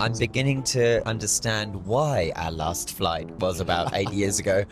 I'm beginning to understand why our last flight was about 8 years ago.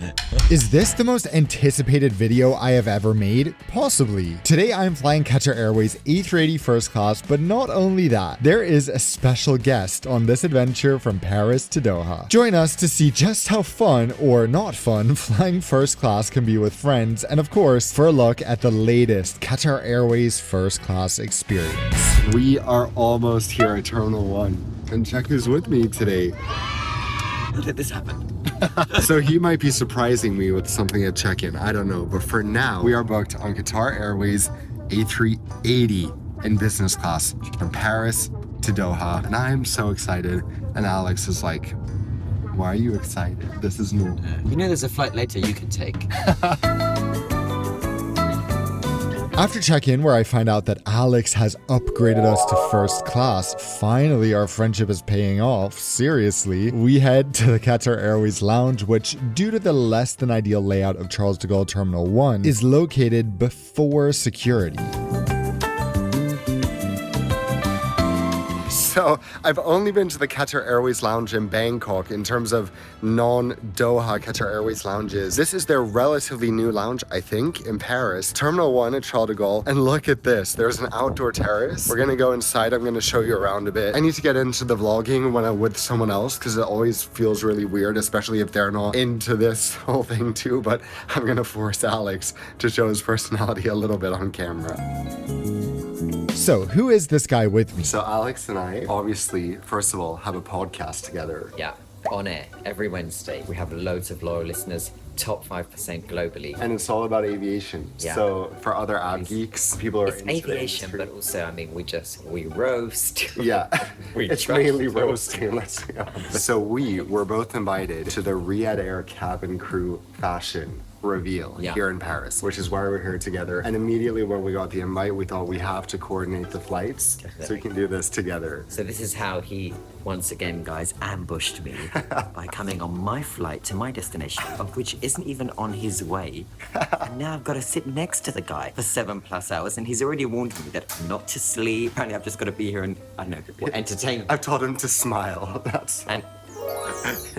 Is this the most anticipated video I have ever made? Possibly. Today I'm flying Qatar Airways A380 first class, but not only that, there is a special guest on this adventure from Paris to Doha. Join us to see just how fun, or not fun, flying first class can be with friends, and of course, for a look at the latest Qatar Airways first class experience. We are almost here at Terminal 1. And check who's with me today. How did this happen? So he might be surprising me with something at check-in. I don't know. But for now, we are booked on Qatar Airways A380 in business class from Paris to Doha. And I'm so excited. And Alex is like, why are you excited? This is new. You know there's a flight later you can take. After check-in, where I find out that Alex has upgraded us to first class, finally our friendship is paying off. Seriously, we head to the Qatar Airways lounge, which, due to the less than ideal layout of Charles de Gaulle Terminal 1, is located before security. So I've only been to the Qatar Airways lounge in Bangkok in terms of non-Doha Qatar Airways lounges. This is their relatively new lounge, I think, in Paris. Terminal 1 at Charles de Gaulle. And look at this. There's an outdoor terrace. We're gonna go inside. I'm gonna show you around a bit. I need to get into the vlogging when I'm with someone else because it always feels really weird, especially if they're not into this whole thing too. But I'm gonna force Alex to show his personality a little bit on camera. So, who is this guy with me? So Alex and I, obviously, first of all, have a podcast together. Yeah, on air every Wednesday. We have loads of loyal listeners, top 5% globally. And it's all about aviation. Yeah. So for other av geeks, people are It's into the aviation, industry. but also, I mean, we roast. Yeah, We it's trash mainly talk. roasting, let's be honest. So we were both invited to the Riyadh Air cabin crew fashion reveal here in Paris, which is why we're here together. And immediately when we got the invite, we thought we have to coordinate the flights so we can do this together. So this is how he, once again, guys, ambushed me by coming on my flight to my destination, of which isn't even on his way. And now I've got to sit next to the guy for 7+ hours, and he's already warned me that I'm not to sleep. Apparently I've just got to be here and, I don't know, entertain. I've taught him to smile. That's... And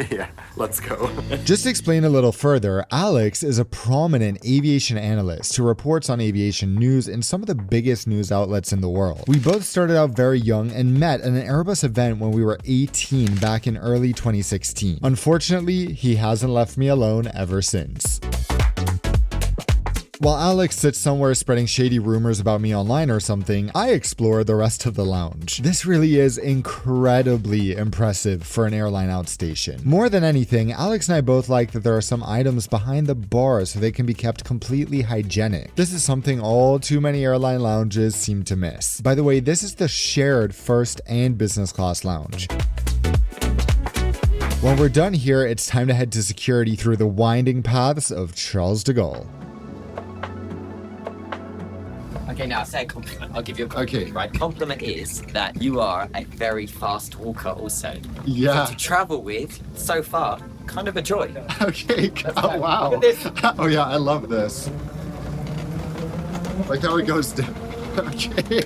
yeah, let's go. Just to explain a little further, Alex is a prominent aviation analyst who reports on aviation news in some of the biggest news outlets in the world. We both started out very young and met at an Airbus event when we were 18 back in early 2016. Unfortunately, he hasn't left me alone ever since. While Alex sits somewhere spreading shady rumors about me online or something, I explore the rest of the lounge. This really is incredibly impressive for an airline outstation. More than anything, Alex and I both like that there are some items behind the bar so they can be kept completely hygienic. This is something all too many airline lounges seem to miss. By the way, this is the shared first and business class lounge. When we're done here, it's time to head to security through the winding paths of Charles de Gaulle. okay, now say a compliment. I'll give you a compliment. Okay. Right, compliment is that you are a very fast walker also. Yeah. So to travel with, so far, kind of a joy. Okay, oh wow. Look at this. Oh yeah, I love this. Like how it goes down. Okay.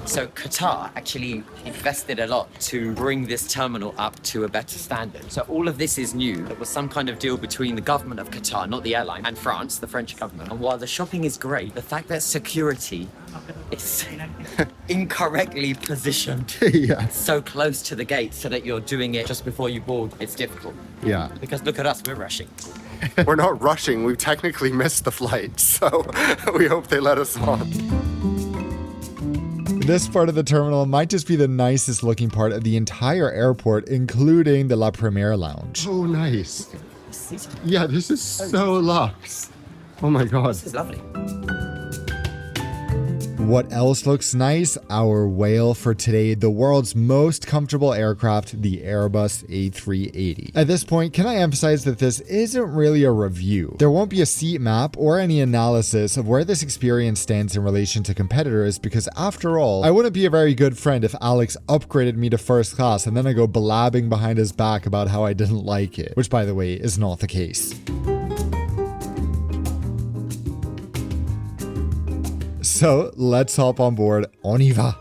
So Qatar actually invested a lot to bring this terminal up to a better standard. So all of this is new. There was some kind of deal between the government of Qatar, not the airline, and France, the French government. And while the shopping is great, the fact that security is incorrectly positioned Yeah. so close to the gate so that you're doing it just before you board, it's difficult. Yeah. Because look at us, we're rushing. We're not rushing. We've technically missed the flight, so we hope they let us on. This part of the terminal might just be the nicest looking part of the entire airport, including the La Première lounge. Oh, nice. Yeah, this is so luxe. Oh my god. This is lovely. What else looks nice? Our whale for today, the world's most comfortable aircraft, the Airbus A380. At this point, can I emphasize that this isn't really a review? There won't be a seat map or any analysis of where this experience stands in relation to competitors because after all, I wouldn't be a very good friend if Alex upgraded me to first class and then I go blabbing behind his back about how I didn't like it, which by the way is not the case. So let's hop on board. On y va.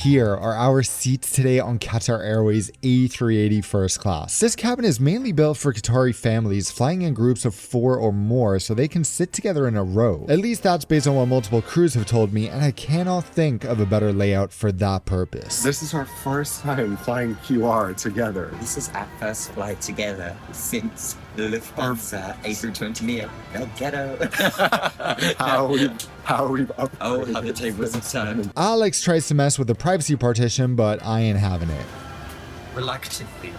here are our seats today on Qatar Airways A380 first class. This cabin is mainly built for Qatari families flying in groups of 4 or more so they can sit together in a row. At least that's based on what multiple crews have told me, and I cannot think of a better layout for that purpose. This is our first time flying QR together. This is our first flight together since the Lufthansa A320 Neo. No ghetto. How we've upgraded. Oh, how the tables have turned. Alex tries to mess with the privacy partition, but I ain't having it. Reluctantly.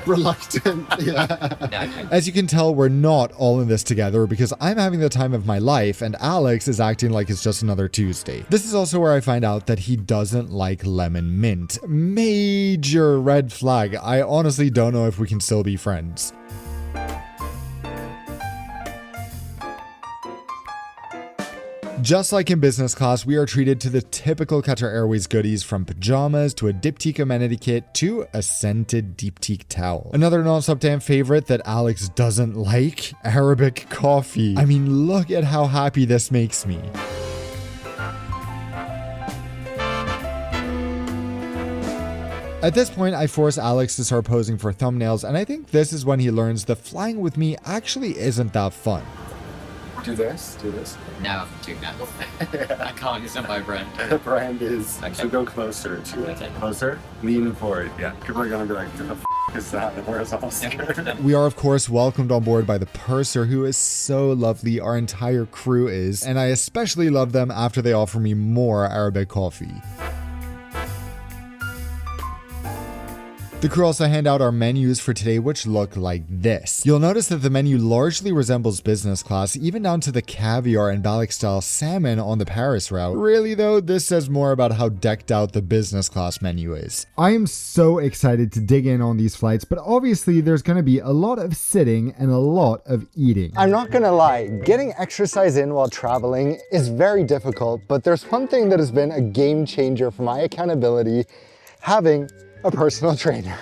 Reluctant, yeah. No. As you can tell, we're not all in this together because I'm having the time of my life and Alex is acting like it's just another Tuesday. This is also where I find out that he doesn't like lemon mint. Major red flag. I honestly don't know if we can still be friends. Just like in business class, we are treated to the typical Qatar Airways goodies, from pajamas to a diptyque amenity kit to a scented diptyque towel. Another Nonstop damn favorite that Alex doesn't like, Arabic coffee. I mean, look at how happy this makes me. At this point, I force Alex to start posing for thumbnails, and I think this is when he learns that flying with me actually isn't that fun. Do this. No, I'm doing that. I can't, it's not my brand. The brand is, Okay. so go closer to it. Okay. Closer, lean forward. Yeah, people are gonna be like, what the is that? Where's OSKAR? We are, of course, welcomed on board by the purser, who is so lovely. Our entire crew is, and I especially love them after they offer me more Arabic coffee. The crew also hand out our menus for today, which look like this. You'll notice that the menu largely resembles business class, even down to the caviar and Balak-style salmon on the Paris route. Really though, this says more about how decked out the business class menu is. I am so excited to dig in on these flights, but obviously there's going to be a lot of sitting and a lot of eating. I'm not gonna lie, getting exercise in while traveling is very difficult, but there's one thing that has been a game changer for my accountability: having a personal trainer.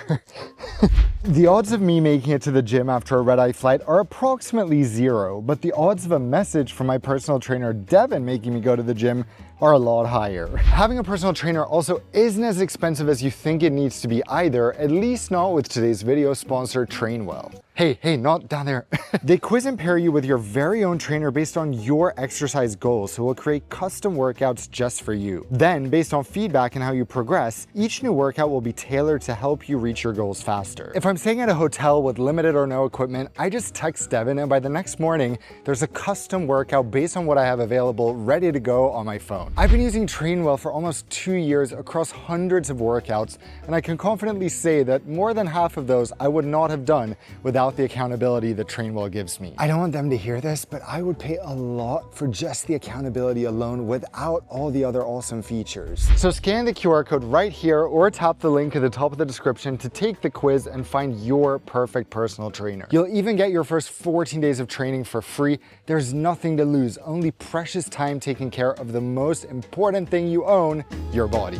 The odds of me making it to the gym after a red-eye flight are approximately 0, but the odds of a message from my personal trainer Devin making me go to the gym are a lot higher. Having a personal trainer also isn't as expensive as you think it needs to be either, at least not with today's video sponsor, Trainwell. Hey, not down there. They quiz and pair you with your very own trainer based on your exercise goals, so we'll create custom workouts just for you. Then, based on feedback and how you progress, each new workout will be tailored to help you reach your goals faster. If I'm staying at a hotel with limited or no equipment, I just text Devin, and by the next morning, there's a custom workout based on what I have available, ready to go on my phone. I've been using Trainwell for almost 2 years across hundreds of workouts, and I can confidently say that more than half of those I would not have done without the accountability that Trainwell gives me. I don't want them to hear this, but I would pay a lot for just the accountability alone without all the other awesome features. So scan the QR code right here or tap the link at the top of the description to take the quiz and find your perfect personal trainer. You'll even get your first 14 days of training for free. There's nothing to lose, only precious time taking care of the most important thing you own, your body.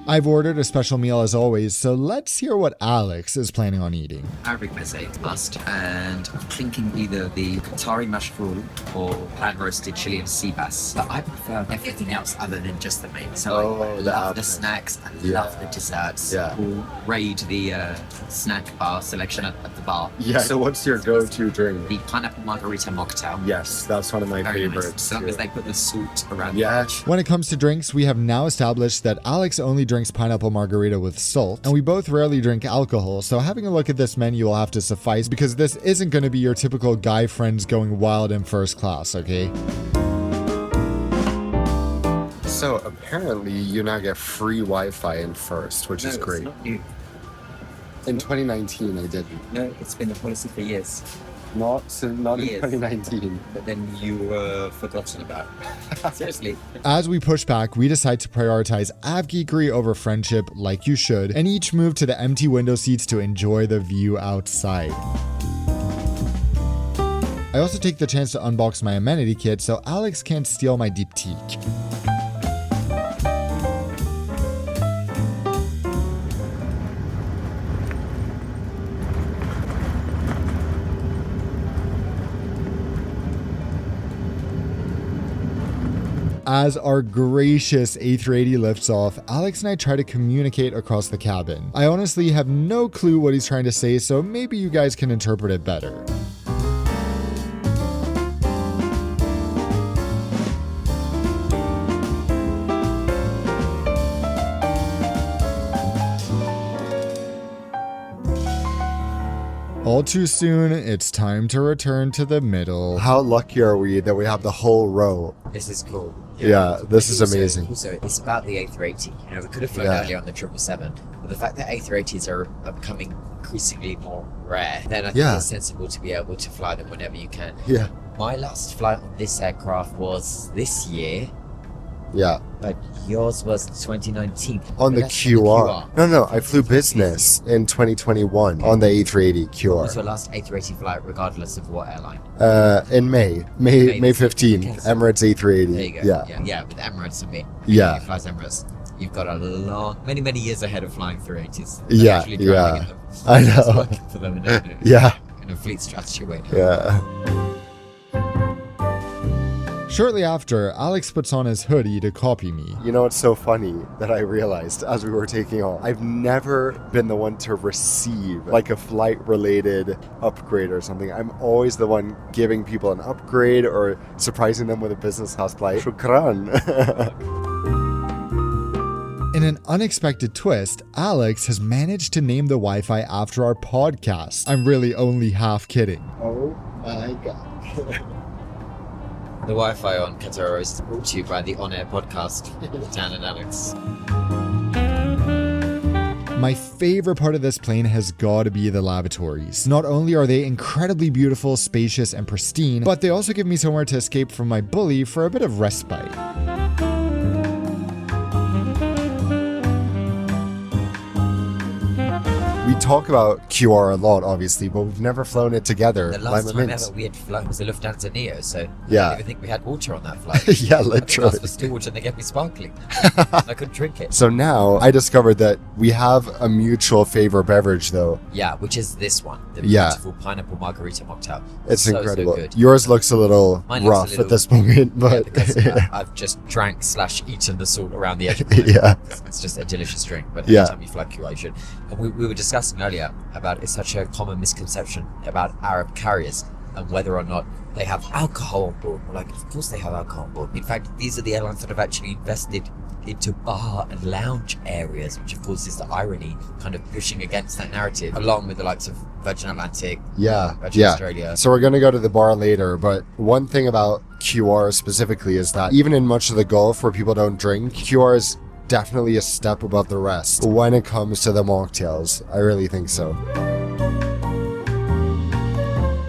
I've ordered a special meal as always, so let's hear what Alex is planning on eating. Arabic meze must, and I'm thinking either the Qatari mashroom or pan-roasted Chilean sea bass. But I prefer everything else other than just the meat. So I love the snacks, I love the desserts. Yeah. We'll raid the snack bar selection at the bar. Yeah, so what's your go-to drink? The pineapple margarita mocktail. Yes, that's one of my Very favorites. nice. So long as they put the salt around Yeah. the edge. When it comes to drinks, we have now established that Alex only drinks pineapple margarita with salt, and we both rarely drink alcohol, so having a look at this menu will have to suffice because this isn't going to be your typical guy friends going wild in first class, okay? So apparently you now get free Wi-Fi in first, which is great. It's not new. In 2019 I didn't. No, it's been a policy for years. Not in Yes. 2019. But then you were forgotten about. Seriously. As we push back, we decide to prioritize avgeekery over friendship, like you should, and each move to the empty window seats to enjoy the view outside. I also take the chance to unbox my amenity kit so Alex can't steal my diptyque. As our gracious A380 lifts off, Alex and I try to communicate across the cabin. I honestly have no clue what he's trying to say, so maybe you guys can interpret it better. All too soon, it's time to return to the middle. How lucky are we that we have the whole row? This is cool. Yeah, this is amazing. Also, it's about the A380. You know, we could have flown earlier on the 777, but the fact that A380s are becoming increasingly more rare, then I think it's sensible to be able to fly them whenever you can. Yeah. My last flight on this aircraft was this year. Yeah. But yours was 2019. On the QR. No, I flew business in 2021 on the A380 What QR. was your last A380 flight, regardless of what airline? In May 15th, Emirates A380. There you go. Yeah, with Emirates and me. Yeah. You flies Emirates. You've got a long, many years ahead of flying 380s. Yeah, Actually driving in them. I know. It's working for them in a fleet strategy way. Yeah. Shortly after, Alex puts on his hoodie to copy me. You know, it's so funny that I realized as we were taking off, I've never been the one to receive like a flight related upgrade or something. I'm always the one giving people an upgrade or surprising them with a business class flight. Shukran. In an unexpected twist, Alex has managed to name the Wi-Fi after our podcast. I'm really only half kidding. Oh my god. The Wi-Fi on Qatar Airways is brought to you by the On Air podcast with Dan and Alex. My favorite part of this plane has got to be the lavatories. Not only are they incredibly beautiful, spacious, and pristine, but they also give me somewhere to escape from my bully for a bit of respite. We talk about QR a lot, obviously, but we've never flown it together. The last time ever we had flown was the Lufthansa Neo, so I didn't even think we had water on that flight. Yeah, literally. I asked for still water and they gave me sparkling. I couldn't drink it. So now I discovered that we have a mutual favorite beverage, though. Yeah, which is this one, the beautiful pineapple margarita mocktail. It's incredible. So good. Yours looks a little rough at this moment, but because I've just drank / eaten the salt around the edge of it. Yeah. It's just a delicious drink, but every time you fly QR, you should. And we were discussing earlier about it's such a common misconception about Arab carriers and whether or not they have alcohol on board. We're like, of course they have alcohol on board. In fact, these are the airlines that have actually invested into bar and lounge areas, which of course is the irony, kind of pushing against that narrative, along with the likes of Virgin Atlantic, Virgin Australia. So we're going to go to the bar later, but one thing about QR specifically is that even in much of the Gulf where people don't drink, QR is definitely a step above the rest when it comes to the mocktails. I really think so.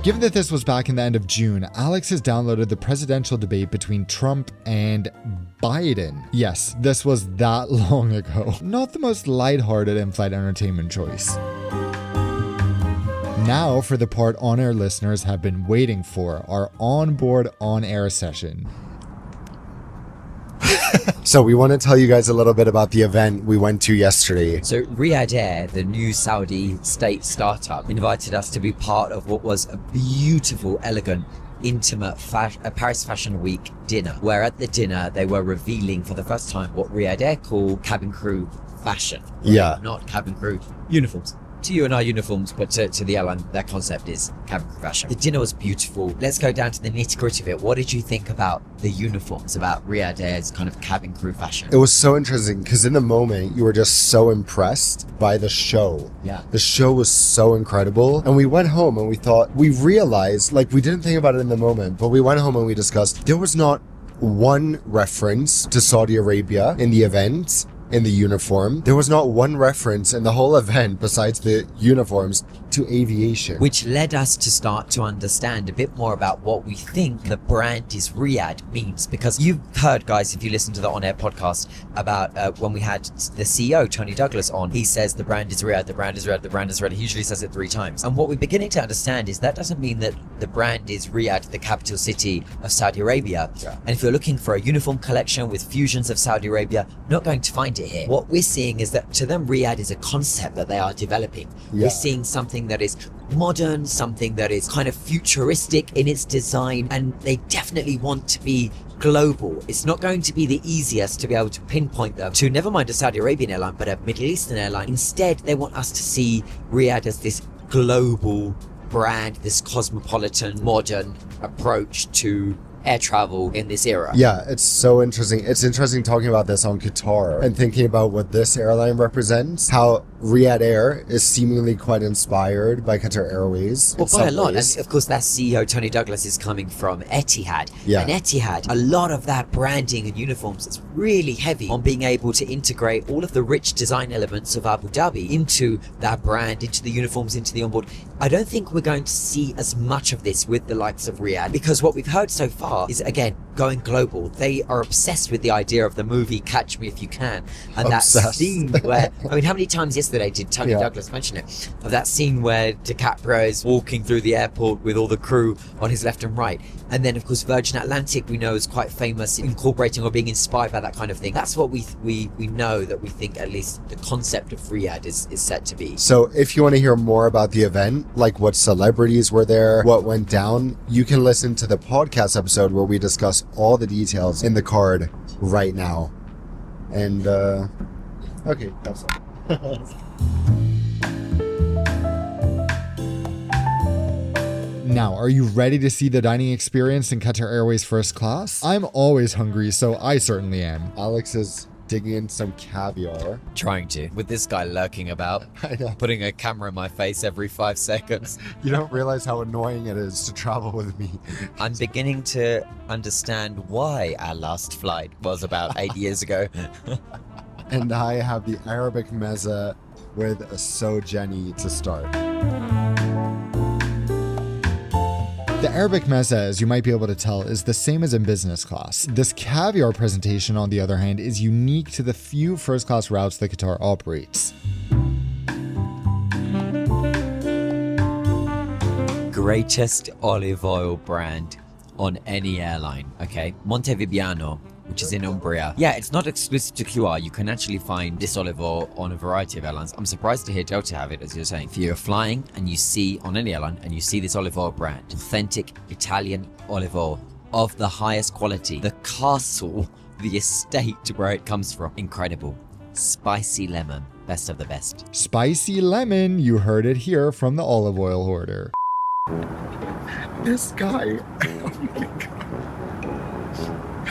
Given that this was back in the end of June, Alex has downloaded the presidential debate between Trump and Biden. Yes, this was that long ago. Not the most lighthearted in-flight entertainment choice. Now for the part on-air listeners have been waiting for, our onboard on-air session. So we want to tell you guys a little bit about the event we went to yesterday. So Riyadh Air, the new Saudi state startup, invited us to be part of what was a beautiful, elegant, intimate Paris Fashion Week dinner, where at the dinner they were revealing for the first time what Riyadh Air call cabin crew fashion. Yeah. Not cabin crew uniforms. To you and our uniforms, but to the airline, their concept is cabin crew fashion. The dinner was beautiful. Let's go down to the nitty gritty of it. What did you think about the uniforms, about Riyadh Air's kind of cabin crew fashion? It was so interesting because in the moment you were just so impressed by the show. Yeah. The show was so incredible. And we went home and we realized, like, we didn't think about it in the moment, but we went home and we discussed there was not one reference to Saudi Arabia in the event. In the uniform, there was not one reference in the whole event besides the uniforms to aviation, which led us to start to understand a bit more about what we think the brand is Riyadh means. Because you've heard, guys, if you listen to the On Air podcast about when we had the CEO Tony Douglas on, he says the brand is Riyadh, the brand is Riyadh, the brand is Riyadh. He usually says it 3 times. And what we're beginning to understand is that doesn't mean that the brand is Riyadh, the capital city of Saudi Arabia. And if you're looking for a uniform collection with fusions of Saudi Arabia, not going to find it here. What we're seeing is that to them Riyadh is a concept that they are developing. We're seeing something that is modern, something that is kind of futuristic in its design, and they definitely want to be global. It's not going to be the easiest to be able to pinpoint them to, never mind a Saudi Arabian airline, but a Middle Eastern airline. Instead, they want us to see Riyadh as this global brand, this cosmopolitan, modern approach to air travel in this era. Yeah, it's so interesting. It's interesting talking about this on Qatar and thinking about what this airline represents, how Riyadh Air is seemingly quite inspired by Qatar Airways. Well, by a lot. And of course, that CEO, Tony Douglas, is coming from Etihad. Yeah. And Etihad, a lot of that branding and uniforms is really heavy on being able to integrate all of the rich design elements of Abu Dhabi into that brand, into the uniforms, into the onboard. I don't think we're going to see as much of this with the likes of Riyadh, because what we've heard so far is, again, going global. They are obsessed with the idea of the movie Catch Me If You Can. And that scene where, I mean, how many times yesterday did Tony Douglas mention it? Of that scene where DiCaprio is walking through the airport with all the crew on his left and right. And then, of course, Virgin Atlantic, we know, is quite famous in incorporating or being inspired by that kind of thing. That's what we know, that we think at least the concept of Riyadh is set to be. So if you want to hear more about the event, like what celebrities were there, what went down, you can listen to the podcast episode where we discuss all the details in the card right now. And okay, that's all. Now, are you ready to see the dining experience in Qatar Airways first class? I'm always hungry, so I certainly am. Alex is digging in some caviar. Trying to, with this guy lurking about, I know. putting a camera in my face every 5 seconds. You don't realize how annoying it is to travel with me. I'm beginning to understand why our last flight was about 8 years ago. And I have the Arabic mezza with a sojeni to start. The Arabic mezza, as you might be able to tell, is the same as in business class. This caviar presentation, on the other hand, is unique to the few first class routes that Qatar operates. Greatest olive oil brand on any airline, okay? Montevibiano, which is in Umbria. Yeah, it's not exclusive to QR. You can actually find this olive oil on a variety of airlines. I'm surprised to hear Delta have it, as you're saying. If you're flying and you see on any airline and you see this olive oil brand, authentic Italian olive oil of the highest quality, the castle, the estate where it comes from, incredible. Spicy lemon, best of the best. Spicy lemon, you heard it here from the olive oil hoarder. This guy. Oh my God.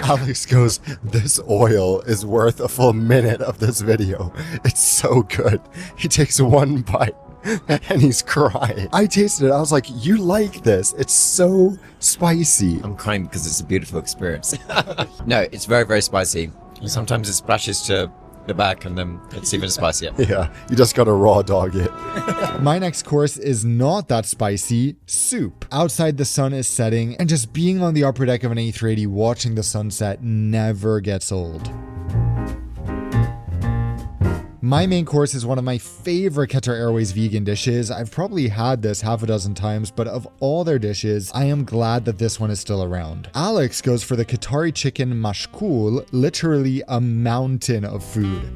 Alex goes, this oil is worth a full minute of this video. It's so good. He takes one bite and he's crying. I tasted it. I was like, you like this? It's so spicy. I'm crying because it's a beautiful experience. No, it's very, very spicy. Sometimes it splashes to the back and then it's even spicier. Yeah, you just gotta raw dog it. My next course is not that spicy. Soup. Outside the sun is setting, and just being on the upper deck of an A380 watching the sunset never gets old. My main course is one of my favorite Qatar Airways vegan dishes. I've probably had this half a dozen times, but of all their dishes, I am glad that this one is still around. Alex goes for the Qatari chicken mashkool, literally a mountain of food.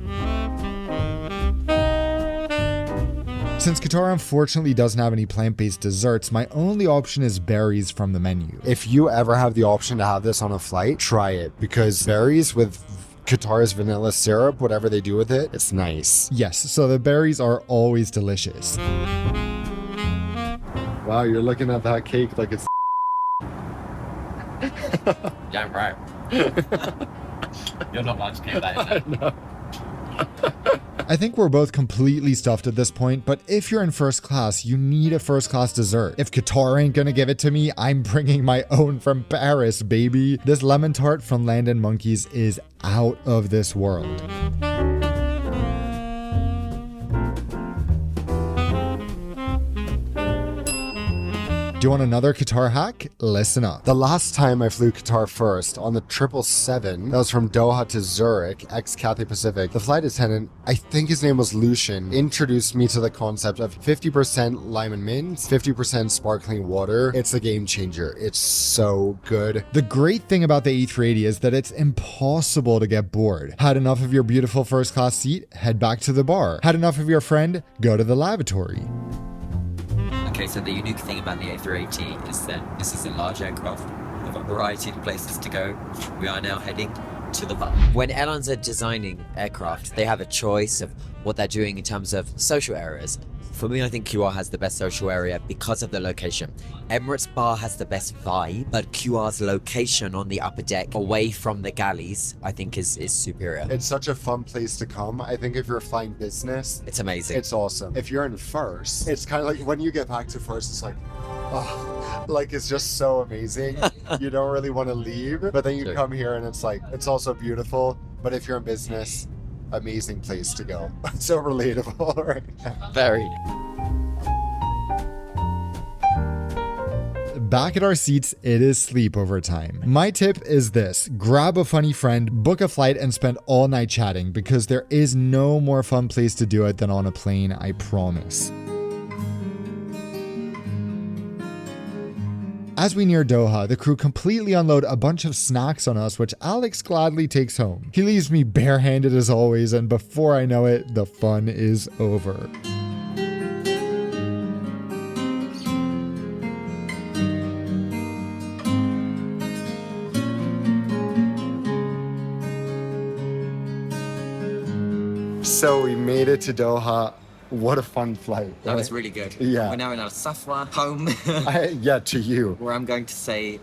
Since Qatar unfortunately doesn't have any plant-based desserts, my only option is berries from the menu. If you ever have the option to have this on a flight, try it, because berries with Qatar's vanilla syrup, whatever they do with it, it's nice. Yes, so the berries are always delicious. Wow, you're looking at that cake like it's Damn right. You're not allowed to keep that in there. I think we're both completely stuffed at this point, but if you're in first class, you need a first class dessert. If Qatar ain't gonna give it to me, I'm bringing my own from Paris, baby. This lemon tart from Land and Monkeys is out of this world. Do you want another Qatar hack? Listen up. The last time I flew Qatar first on the 777, that was from Doha to Zurich, ex-Cathay Pacific, the flight attendant, I think his name was Lucian, introduced me to the concept of 50% lime and mint, 50% sparkling water. It's a game changer. It's so good. The great thing about the A380 is that it's impossible to get bored. Had enough of your beautiful first class seat? Head back to the bar. Had enough of your friend? Go to the lavatory. Okay, so the unique thing about the A380 is that this is a large aircraft with a variety of places to go. We are now heading to the bar. When airlines are designing aircraft, they have a choice of what they're doing in terms of social areas. For me, I think QR has the best social area because of the location. Emirates Bar has the best vibe, but QR's location on the upper deck, away from the galleys, I think is superior. It's such a fun place to come. I think if you're flying business, It's amazing. it's awesome. If you're in first, it's kind of like when you get back to first, it's like, oh, like it's just so amazing. You don't really want to leave, but then you Sure. come here and it's like, it's also beautiful. But if you're in business, amazing place to go. So relatable, right? Very. Back at our seats, it is sleepover time. My tip is this: grab a funny friend, book a flight, and spend all night chatting, because there is no more fun place to do it than on a plane, I promise. As we near Doha, the crew completely unload a bunch of snacks on us, which Alex gladly takes home. He leaves me barehanded as always, and before I know it, the fun is over. So we made it to Doha. What a fun flight. That was really good. Yeah. We're now in our Safwa home, Yeah, to you. where I'm going to say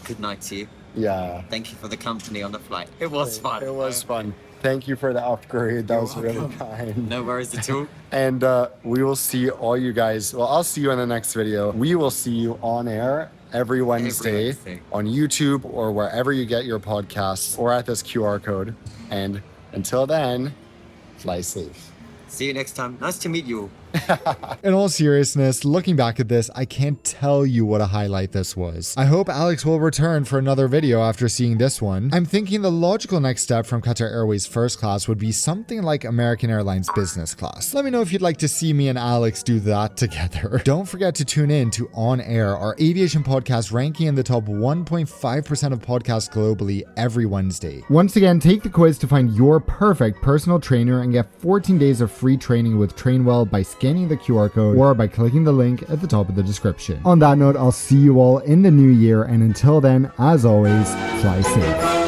good night to you. Yeah. Thank you for the company on the flight. It was fun. It was fun. Thank you for the upgrade. That was really kind. No worries at all. And we will see all you guys. Well, I'll see you in the next video. We will see you on air every Wednesday Wednesday. on YouTube or wherever you get your podcasts, or at this QR code. And until then, fly safe. See you next time. Nice to meet you all. In all seriousness, looking back at this, I can't tell you what a highlight this was. I hope Alex will return for another video after seeing this one. I'm thinking the logical next step from Qatar Airways first class would be something like American Airlines business class. Let me know if you'd like to see me and Alex do that together. Don't forget to tune in to On Air, our aviation podcast ranking in the top 1.5% of podcasts globally every Wednesday. Once again, take the quiz to find your perfect personal trainer and get 14 days of free training with Trainwell by scanning the QR code or by clicking the link at the top of the description. On that note, I'll see you all in the new year, and until then, as always, fly safe.